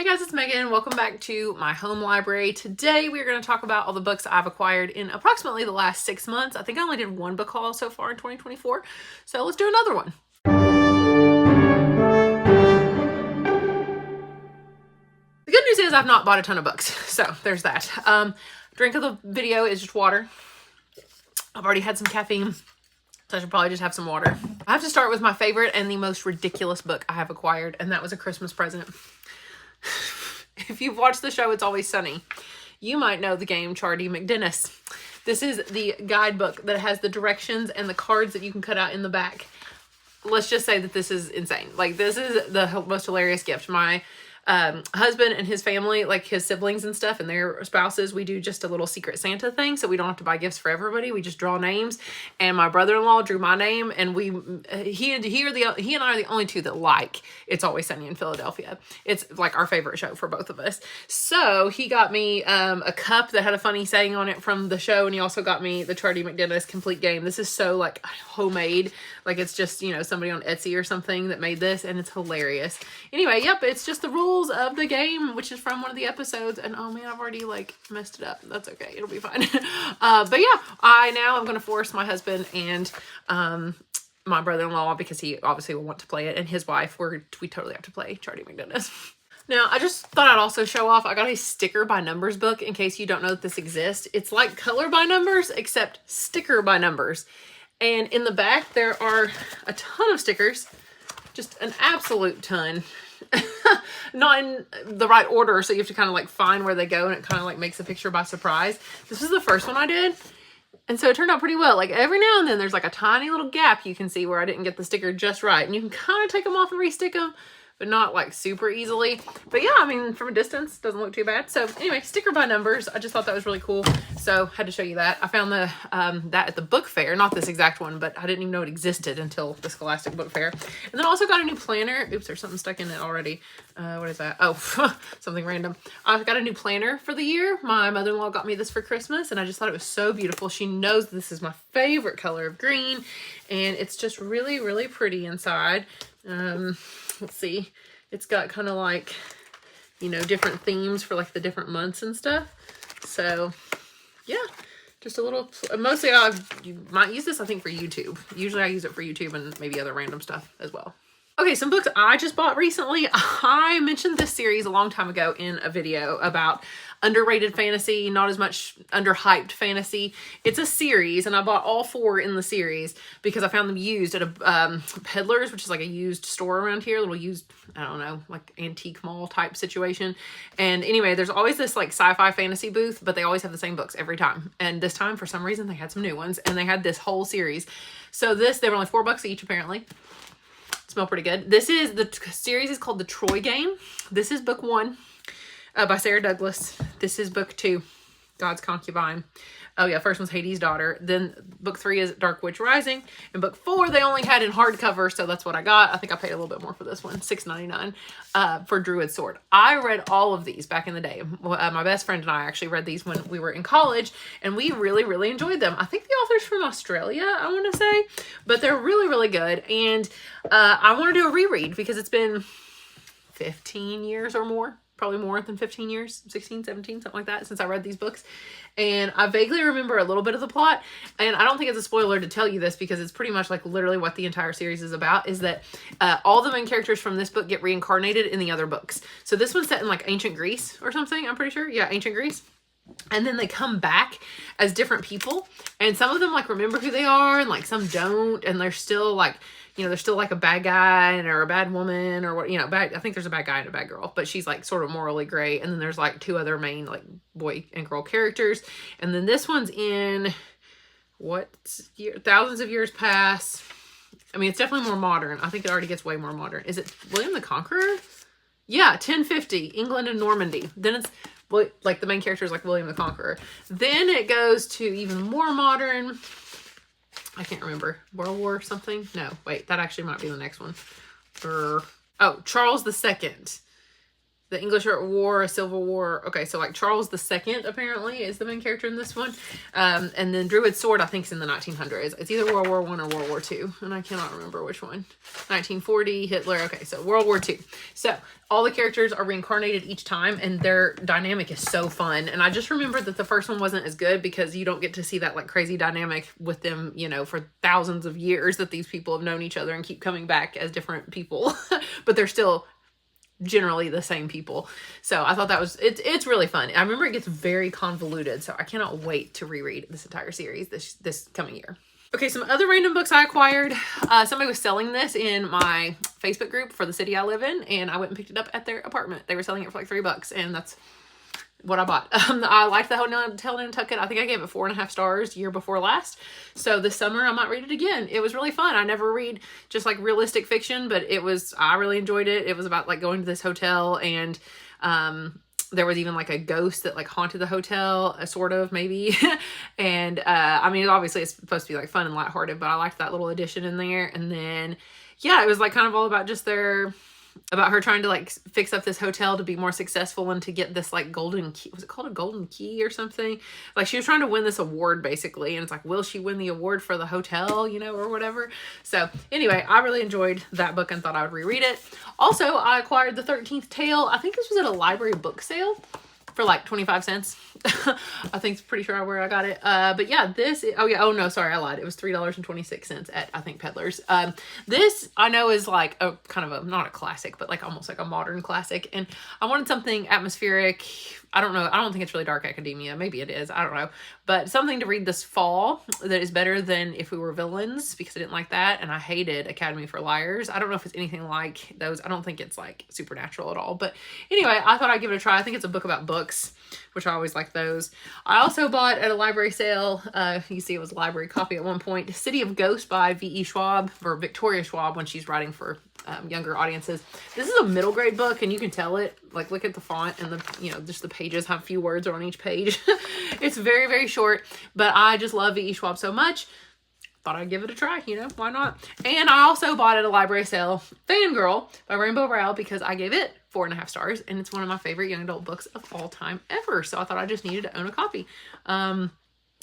Hey guys, it's Megan. Welcome back to my home library. Today we're going to talk about all the books I've acquired in approximately the last 6 months. I think I only did one book haul so far in 2024, so let's do another one. The good news is I've not bought a ton of books, so there's that. Drink of the video is just water. I've already had some caffeine, so I should probably just have some water. I have to start with my favorite and the most ridiculous book I have acquired, and that was a Christmas present. If you've watched the show It's Always Sunny, you might know the game Charlie McDennis. This is the guidebook that has the directions and the cards that you can cut out in the back. Let's just say that this is insane. Like, this is the most hilarious gift. My husband and his family, like his siblings and stuff and their spouses, we do just a little secret Santa thing, so we don't have to buy gifts for everybody. We just draw names, and my brother-in-law drew my name, and he and I are the only two that like It's Always Sunny in Philadelphia. It's like our favorite show for both of us. So he got me a cup that had a funny saying on it from the show, and he also got me the Charlie McDennis complete game. This is so like homemade, like it's just, you know, somebody on Etsy or something that made this, and it's hilarious. Anyway, yep, it's just the rules of the game, which is from one of the episodes, and oh man, I've already like messed it up. That's okay, it'll be fine. But yeah, I'm gonna force my husband and my brother-in-law, because he obviously will want to play it, and his wife, we totally have to play Charlie McDennis. Now, I just thought I'd also show off, I got a sticker by numbers book in case you don't know that this exists. It's like color by numbers, except sticker by numbers. And in the back, there are a ton of stickers, just an absolute ton. Not in the right order, so you have to kind of like find where they go, and it kind of like makes a picture by surprise. This is the first one I did, and so it turned out pretty well. Like every now and then there's like a tiny little gap you can see where I didn't get the sticker just right, and you can kind of take them off and restick them, but not like super easily. But yeah, I mean, from a distance, doesn't look too bad. So anyway, sticker by numbers. I just thought that was really cool, so had to show you that. I found that at the book fair, not this exact one, but I didn't even know it existed until the Scholastic Book Fair. And then I also got a new planner. Oops, there's something stuck in it already. What is that? Oh, something random. I got a new planner for the year. My mother-in-law got me this for Christmas, and I just thought it was so beautiful. She knows this is my favorite color of green, and it's just really, really pretty inside. Let's see. It's got kind of like, you know, different themes for like the different months and stuff. So yeah, just a little, mostly you might use this, I think, for YouTube. Usually I use it for YouTube and maybe other random stuff as well. Okay, some books I just bought recently. I mentioned this series a long time ago in a video about underrated fantasy, not as much underhyped fantasy. It's a series, and I bought all 4 in the series because I found them used at a Peddler's, which is like a used store around here, a little used, I don't know, like antique mall type situation. And anyway, there's always this like sci-fi fantasy booth, but they always have the same books every time. And this time, for some reason, they had some new ones, and they had this whole series. So they were only $4 each, apparently. Smell pretty good. The series is called The Troy Game. This is book 1 by Sarah Douglas. This is book 2, God's Concubine. Oh yeah, first one's Hades' Daughter. Then book 3 is Dark Witch Rising. And book 4 they only had in hardcover, so that's what I got. I think I paid a little bit more for this one, $6.99 for Druid Sword. I read all of these back in the day. My best friend and I actually read these when we were in college, and we really, really enjoyed them. I think the author's from Australia, I want to say, but they're really, really good. And I want to do a reread because it's been 15 years or more. Probably more than 15 years, 16, 17, something like that, since I read these books. And I vaguely remember a little bit of the plot. And I don't think it's a spoiler to tell you this because it's pretty much like literally what the entire series is about, is that all the main characters from this book get reincarnated in the other books. So this one's set in like ancient Greece or something, I'm pretty sure. Yeah, ancient Greece. And then they come back as different people. And some of them like remember who they are, and like some don't. And they're still like, you know, there's still like a bad guy or a bad woman or what, you know, I think there's a bad guy and a bad girl, but she's like sort of morally gray. And then there's like 2 other main like boy and girl characters. And then this one's in thousands of years past. I mean, it's definitely more modern. I think it already gets way more modern. Is it William the Conqueror? Yeah, 1050, England and Normandy. Then it's like the main character is like William the Conqueror. Then it goes to even more modern. I can't remember. World War something? No, wait, that actually might be the next one. Oh, Charles II. the English War, Civil War. Okay, so like Charles II apparently is the main character in this one. And then Druid's Sword, I think, is in the 1900s. It's either World War I or World War II, and I cannot remember which one. 1940, Hitler. Okay, so World War II. So all the characters are reincarnated each time, and their dynamic is so fun. And I just remembered that the first one wasn't as good because you don't get to see that like crazy dynamic with them, you know, for thousands of years that these people have known each other and keep coming back as different people, but they're still generally the same people. So I thought that was, it's really fun. I remember it gets very convoluted, so I cannot wait to reread this entire series this coming year. Okay, some other random books I acquired. Somebody was selling this in my Facebook group for the city I live in, and I went and picked it up at their apartment. They were selling it for like $3, and that's what I bought. I liked the Hotel Nantucket. I think I gave it 4.5 stars year before last. So this summer I might read it again. It was really fun. I never read just like realistic fiction, but I really enjoyed it. It was about like going to this hotel, and there was even like a ghost that like haunted the hotel, sort of, maybe. And I mean, obviously it's supposed to be like fun and lighthearted, but I liked that little addition in there. And then, yeah, it was like kind of all about just about her trying to like fix up this hotel to be more successful and to get this like golden key. Was it called a golden key or something? Like she was trying to win this award basically. And it's like, will she win the award for the hotel, you know, or whatever. So anyway, I really enjoyed that book and thought I would reread it. Also, I acquired The 13th Tale. I think this was at a library book sale for like 25 cents. I think it's pretty sure where I got it. But yeah, oh no, sorry, I lied. It was $3.26 at, I think, Peddler's. This I know is like a kind of not a classic, but like almost like a modern classic. And I wanted something atmospheric. I don't know. I don't think it's really dark academia. Maybe it is. I don't know. But something to read this fall that is better than If We Were Villains, because I didn't like that. And I hated Academy for Liars. I don't know if it's anything like those. I don't think it's like supernatural at all. But anyway, I thought I'd give it a try. I think it's a book about books, which I always like those. I also bought at a library sale, you see it was a library copy at one point, City of Ghosts by V.E. Schwab, or Victoria Schwab when she's writing for younger audiences. This is a middle grade book, and you can tell it, like look at the font and the, you know, just the pages, how few words are on each page. It's very, very short, but I just love V.E. Schwab so much. Thought I'd give it a try, you know, why not? And I also bought at a library sale Fangirl by Rainbow Rowell because I gave it 4.5 stars, and it's one of my favorite young adult books of all time ever. So I thought I just needed to own a copy.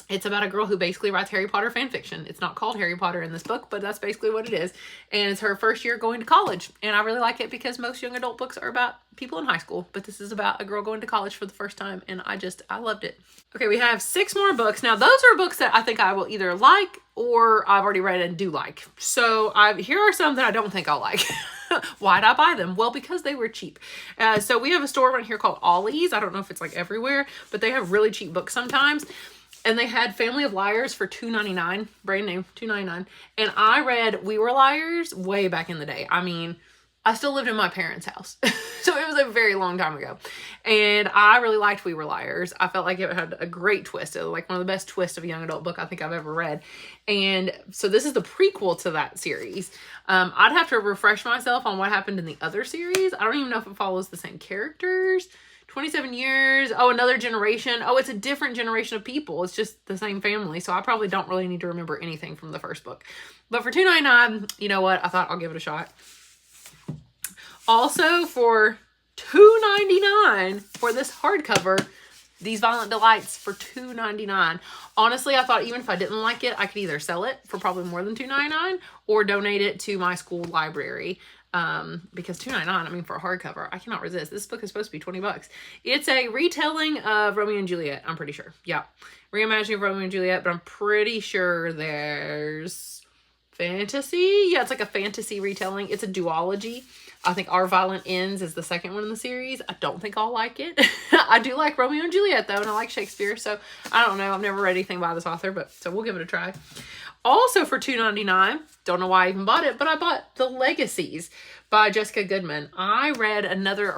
It's about a girl who basically writes Harry Potter fan fiction. It's not called Harry Potter in this book, but that's basically what it is. And it's her first year going to college. And I really like it because most young adult books are about people in high school, but this is about a girl going to college for the first time. And I loved it. Okay, we have 6 more books. Now, those are books that I think I will either like or I've already read and do like. So here are some that I don't think I'll like. Why'd I buy them? Well, because they were cheap. So we have a store around here called Ollie's. I don't know if it's like everywhere, but they have really cheap books sometimes. And they had Family of Liars for $2.99, brand new, $2.99. And I read We Were Liars way back in the day. I mean, I still lived in my parents' house. So it was a very long time ago. And I really liked We Were Liars. I felt like it had a great twist. It was like one of the best twists of a young adult book I think I've ever read. And so this is the prequel to that series. I'd have to refresh myself on what happened in the other series. I don't even know if it follows the same characters. 27 years. Oh, another generation. Oh, it's a different generation of people. It's just the same family. So I probably don't really need to remember anything from the first book. But for $2.99, you know what? I thought I'll give it a shot. Also for $2.99 for this hardcover, These Violent Delights for $2.99. Honestly, I thought even if I didn't like it, I could either sell it for probably more than $2.99 or donate it to my school library. Because $2.99, I mean, for a hardcover, I cannot resist. This book is supposed to be $20. It's a retelling of Romeo and Juliet, I'm pretty sure. Yeah. Reimagining of Romeo and Juliet, but I'm pretty sure there's fantasy. Yeah, it's like a fantasy retelling. It's a duology. I think Our Violent Ends is the second one in the series. I don't think I'll like it. I do like Romeo and Juliet, though, and I like Shakespeare, so I don't know. I've never read anything by this author, but so we'll give it a try. Also for $2.99, don't know why I even bought it, but I bought The Legacies by Jessica Goodman. I read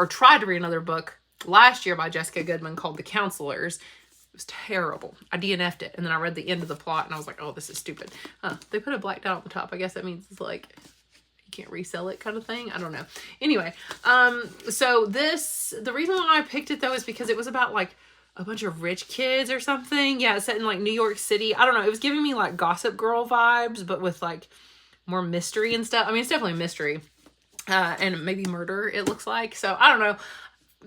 tried to read another book last year by Jessica Goodman called The Counselors. It was terrible. I DNF'd it, and then I read the end of the plot, and I was like, oh, this is stupid. They put a black dot on the top. I guess that means it's like you can't resell it kind of thing. I don't know. Anyway, so the reason why I picked it, though, is because it was about, like, a bunch of rich kids or something. Yeah, it's set in like New York City. I don't know. It was giving me like Gossip Girl vibes, but with like more mystery and stuff. I mean, it's definitely a mystery. And maybe murder, it looks like. So I don't know.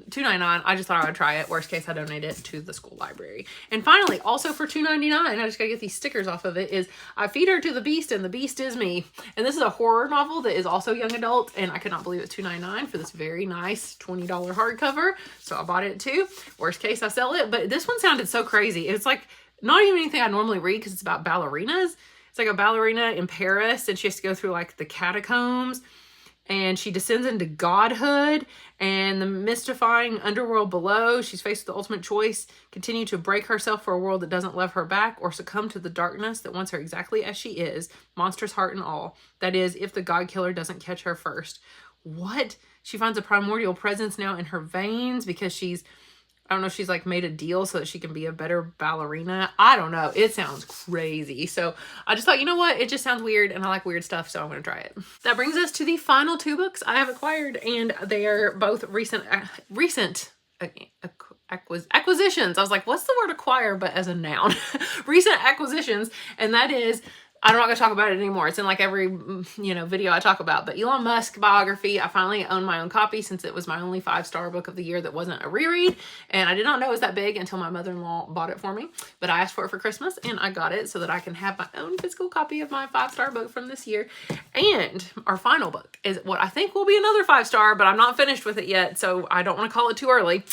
$2.99. I just thought I would try it. Worst case, I donate it to the school library. And finally, also for $2.99, I just gotta get these stickers off of it, is I Feed Her to the Beast and the Beast is Me. And this is a horror novel that is also young adult, and I could not believe it's $2.99 for this very nice $20 hardcover. So I bought it too. Worst case, I sell it. But this one sounded so crazy. It's like not even anything I normally read because it's about ballerinas. It's like a ballerina in Paris, and she has to go through like the catacombs, and she descends into godhood and the mystifying underworld below. She's faced with the ultimate choice: continue to break herself for a world that doesn't love her back, or succumb to the darkness that wants her exactly as she is, monstrous heart and all. That is, if the god killer doesn't catch her first. What? She finds a primordial presence now in her veins because she's, I don't know, she's like made a deal so that she can be a better ballerina. I don't know. It sounds crazy. So I just thought, you know what? It just sounds weird and I like weird stuff, so I'm going to try it. That brings us to the final 2 books I have acquired, and they are both recent acquisitions. I was like, what's the word acquire but as a noun? Recent acquisitions, and that is, I'm not going to talk about it anymore. It's in like every, video I talk about. But Elon Musk biography, I finally own my own copy since it was my only 5-star book of the year that wasn't a reread. And I did not know it was that big until my mother-in-law bought it for me. But I asked for it for Christmas and I got it so that I can have my own physical copy of my 5-star book from this year. And our final book is what I think will be another 5-star, but I'm not finished with it yet, so I don't want to call it too early.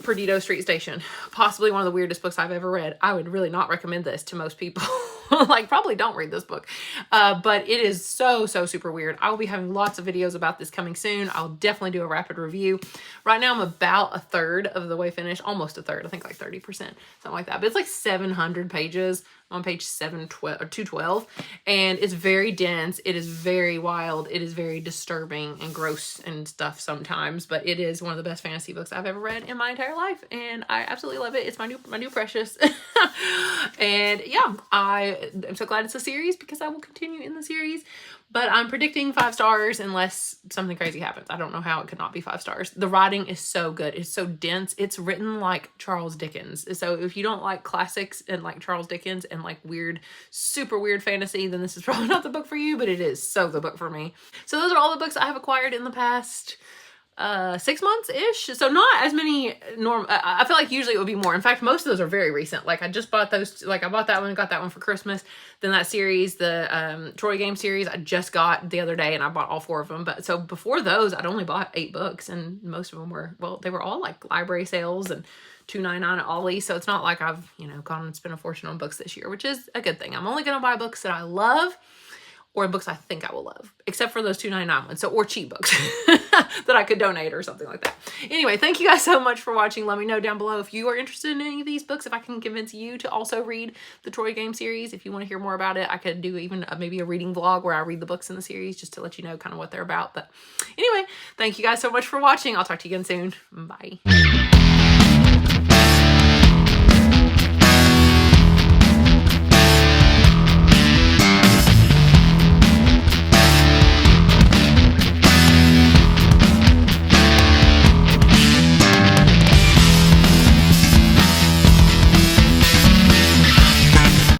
Perdido Street Station. Possibly one of the weirdest books I've ever read. I would really not recommend this to most people. Like, probably don't read this book. But it is so super weird. I will be having lots of videos about this coming soon. I'll definitely do a rapid review. Right now I'm about a third of the way finished. Almost a third. I think like 30%. Something like that. But it's like 700 pages. I'm on page 212. And it's very dense. It is very wild. It is very disturbing and gross and stuff sometimes. But it is one of the best fantasy books I've ever read in my entire life. And I absolutely love it. It's my new precious. And yeah, I'm so glad it's a series because I will continue in the series. But I'm predicting 5 stars unless something crazy happens. I don't know how it could not be 5 stars. The writing is so good. It's so dense. It's written like Charles Dickens. So if you don't like classics and like Charles Dickens and like weird, super weird fantasy, then this is probably not the book for you, but it is so the book for me. So those are all the books I have acquired in the past 6 months-ish. So not as many I feel like usually it would be more. In fact, most of those are very recent. Like I just bought those, like I bought that one and got that one for Christmas. Then that series, the Troy Game series, I just got the other day and I bought all 4 of them. But so before those, I'd only bought 8 books and most of them were, well, they were all like library sales and $2.99 at Ollie. So it's not like I've, gone and spent a fortune on books this year, which is a good thing. I'm only going to buy books that I love, or books I think I will love, except for those $2.99 ones. So, or cheap books that I could donate or something like that. Anyway, thank you guys so much for watching. Let me know down below if you are interested in any of these books, if I can convince you to also read the Troy Game series. If you want to hear more about it, I could do even maybe a reading vlog where I read the books in the series just to let you know kind of what they're about. But anyway, thank you guys so much for watching. I'll talk to you again soon. Bye.